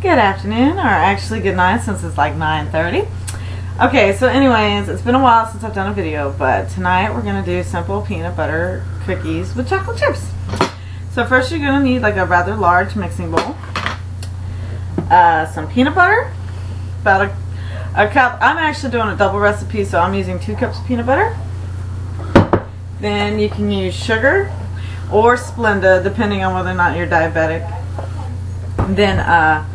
Good afternoon, or actually good night since it's like 9:30. Okay, so anyways, it's been a while since I've done a video, but tonight we're going to do simple peanut butter cookies with chocolate chips. So first you're going to need like a rather large mixing bowl, some peanut butter, about a cup. I'm actually doing a double recipe, so I'm using 2 cups of peanut butter. Then you can use sugar or Splenda, depending on whether or not you're diabetic. Then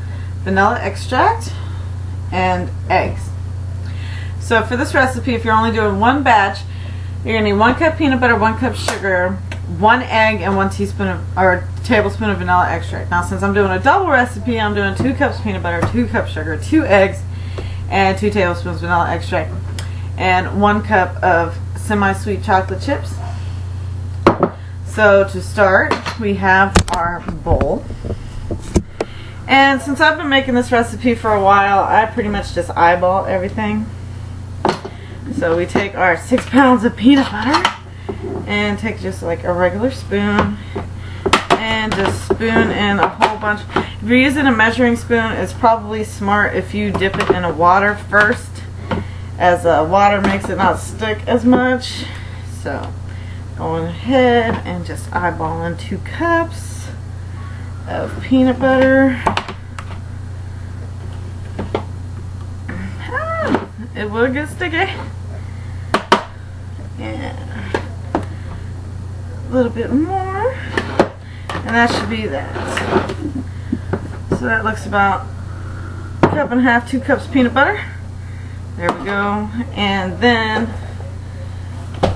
vanilla extract and eggs. So for this recipe, if you're only doing one batch, you're going to need 1 cup peanut butter, 1 cup sugar, 1 egg, and 1 tablespoon of vanilla extract. Now since I'm doing a double recipe, I'm doing 2 cups peanut butter, 2 cups sugar, 2 eggs, and 2 tablespoons vanilla extract, and 1 cup of semi-sweet chocolate chips. So to start, we have our bowl. And since I've been making this recipe for a while, I pretty much just eyeball everything. So we take our 6 pounds of peanut butter and take just like a regular spoon and just spoon in a whole bunch. If you're using a measuring spoon, it's probably smart if you dip it in the water first, as water makes it not stick as much. So going ahead and just eyeballing 2 cups of peanut butter. It will get sticky. And a little bit more. And that should be that. So that looks about a cup and a half, 2 cups peanut butter. There we go. And then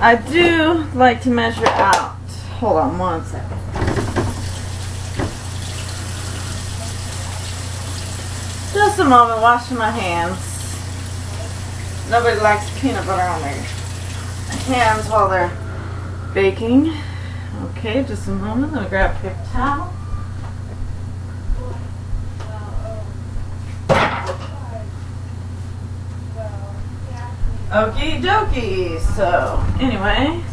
I do like to measure out. Hold on one second. Just a moment, washing my hands. Nobody likes peanut butter on their hands while they're baking. Okay, just a moment. I'm going to grab a paper towel. Okie dokie. So, anyways.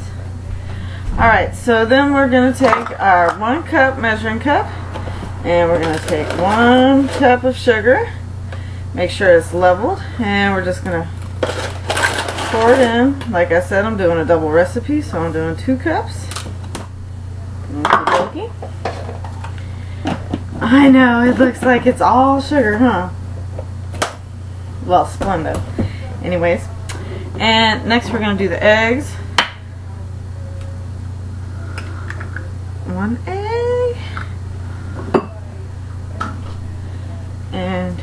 Alright, so then we're going to take our 1 cup measuring cup. And we're going to take 1 cup of sugar. Make sure it's leveled. And we're just going to pour it in. Like I said, I'm doing a double recipe, so I'm doing 2 cups. Okey-dokey. I know, it looks like it's all sugar, huh? Well, Splenda. Anyways. And next we're going to do the eggs. 1 egg. And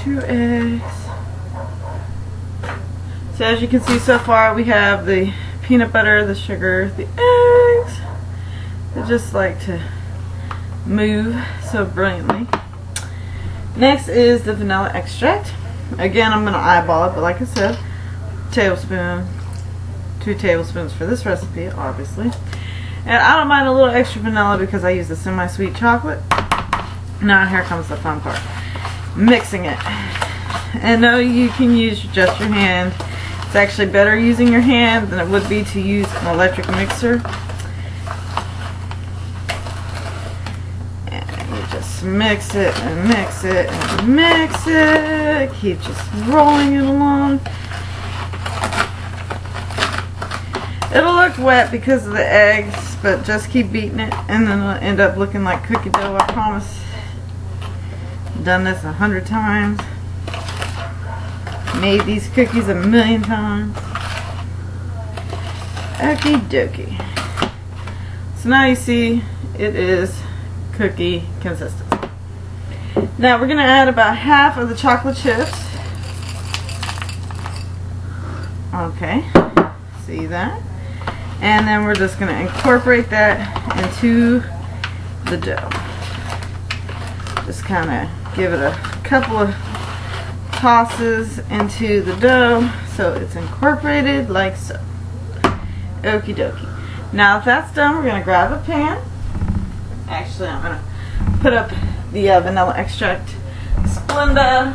2 eggs. So as you can see so far, we have the peanut butter, the sugar, the eggs. They just like to move so brilliantly. Next is the vanilla extract. Again, I'm going to eyeball it, but like I said, tablespoon, 2 tablespoons for this recipe, obviously. And I don't mind a little extra vanilla because I use the semi-sweet chocolate. Now here comes the fun part. Mixing it. And no, you can use just your hand. It's actually better using your hand than it would be to use an electric mixer. And you just mix it and mix it and mix it. Keep just rolling it along. It'll look wet because of the eggs, but just keep beating it and then it'll end up looking like cookie dough, I promise. I've done this 100 times. Made these cookies 1,000,000 times. Okie dokie. So now you see it is cookie consistency. Now we're going to add about half of the chocolate chips. Okay, see that? And then we're just going to incorporate that into the dough. Just kind of give it a couple of tosses into the dough so it's incorporated like so. Okie dokie. Now if that's done, we're going to grab a pan. Actually, I'm going to put up the vanilla extract Splenda.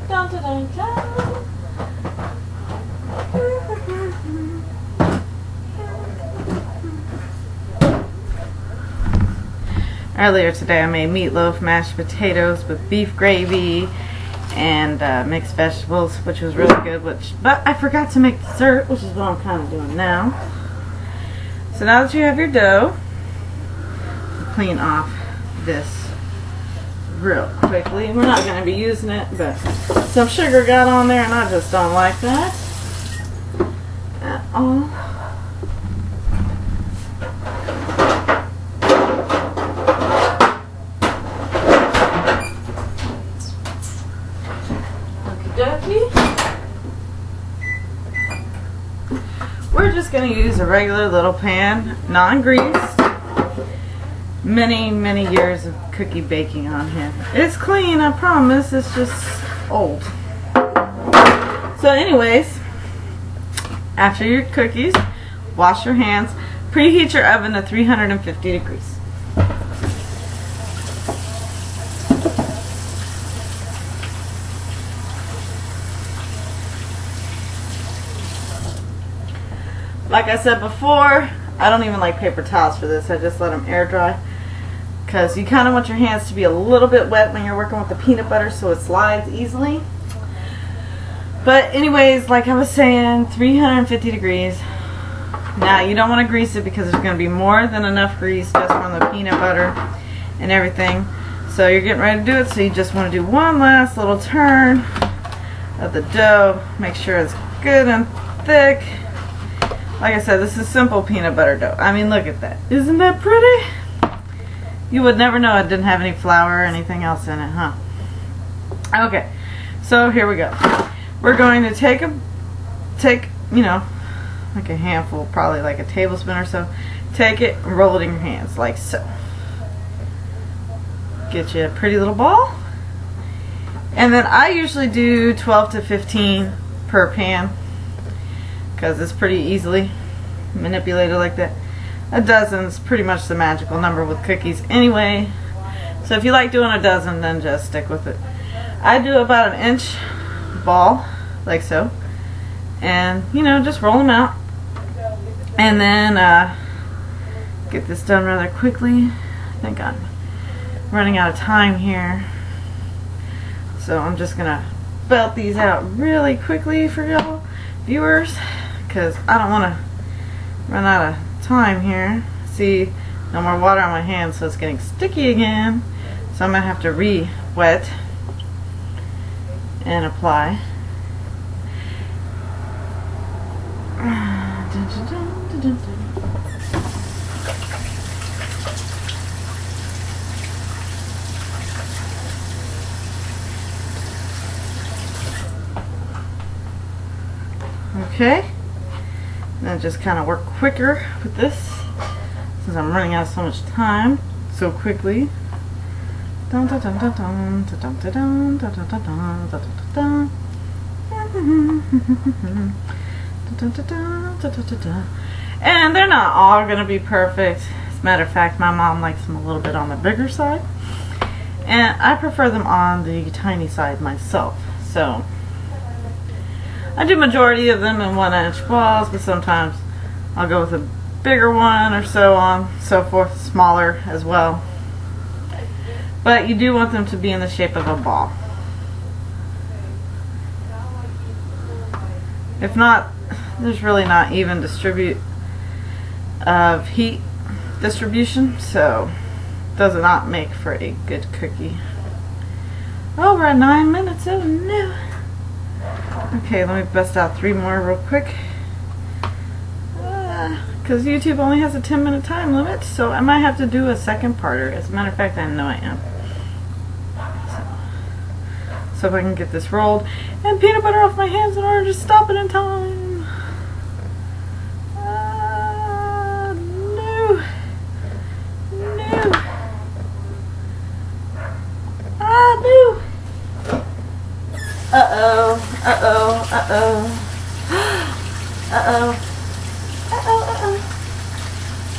Dun, dun, dun, dun. Earlier today I made meatloaf, mashed potatoes with beef gravy, and mixed vegetables, which was really good. But I forgot to make dessert, which is what I'm kind of doing now. So now that you have your dough, clean off this real quickly. We're not going to be using it, but some sugar got on there, and I just don't like that at all. We're just going to use a regular little pan, non-greased. Many years of cookie baking on here. It's clean, I promise. It's just old. So anyways, after your cookies, wash your hands. Preheat your oven to 350 degrees. Like I said before, I don't even like paper towels for this. I just let them air dry, because you kind of want your hands to be a little bit wet when you're working with the peanut butter so it slides easily. But anyways, like I was saying, 350 degrees. Now you don't want to grease it because there's going to be more than enough grease just from the peanut butter and everything. So you're getting ready to do it, so you just want to do one last little turn of the dough. Make sure it's good and thick. Like I said, this is simple peanut butter dough. I mean, look at that. Isn't that pretty? You would never know it didn't have any flour or anything else in it, huh? Okay, so here we go. We're going to take, you know, like a handful, probably like a tablespoon or so. Take it and roll it in your hands, like so. Get you a pretty little ball. And then I usually do 12 to 15 per pan, because it's pretty easily manipulated like that. A dozen is pretty much the magical number with cookies anyway. So if you like doing a dozen, then just stick with it. I do about an inch ball, like so. And, you know, just roll them out. And then get this done rather quickly. I think I'm running out of time here. So I'm just going to belt these out really quickly for y'all viewers, because I don't want to run out of time here. See, no more water on my hands, so it's getting sticky again. So I'm going to have to re-wet and apply. Okay. Then just kind of work quicker with this, since I'm running out of so much time so quickly. And they're not all going to be perfect. As a matter of fact, my mom likes them a little bit on the bigger side, and I prefer them on the tiny side myself. So I do majority of them in 1-inch balls, but sometimes I'll go with a bigger one, or so on, so forth, smaller as well. But you do want them to be in the shape of a ball. If not, there's really not even heat distribution, so it does not make for a good cookie. Oh, we're at 9 minutes. Oh no. Okay, let me bust out 3 more real quick. Because YouTube only has a 10-minute time limit, so I might have to do a second parter. As a matter of fact, I know I am. So if I can get this rolled and peanut butter off my hands in order to stop it in time. No. No. No. Uh-oh. Uh-oh. Uh-oh. Uh-oh. Uh-oh.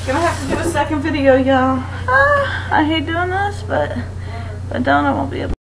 Gonna have to do a second video, y'all. I hate doing this, but if I don't, I won't be able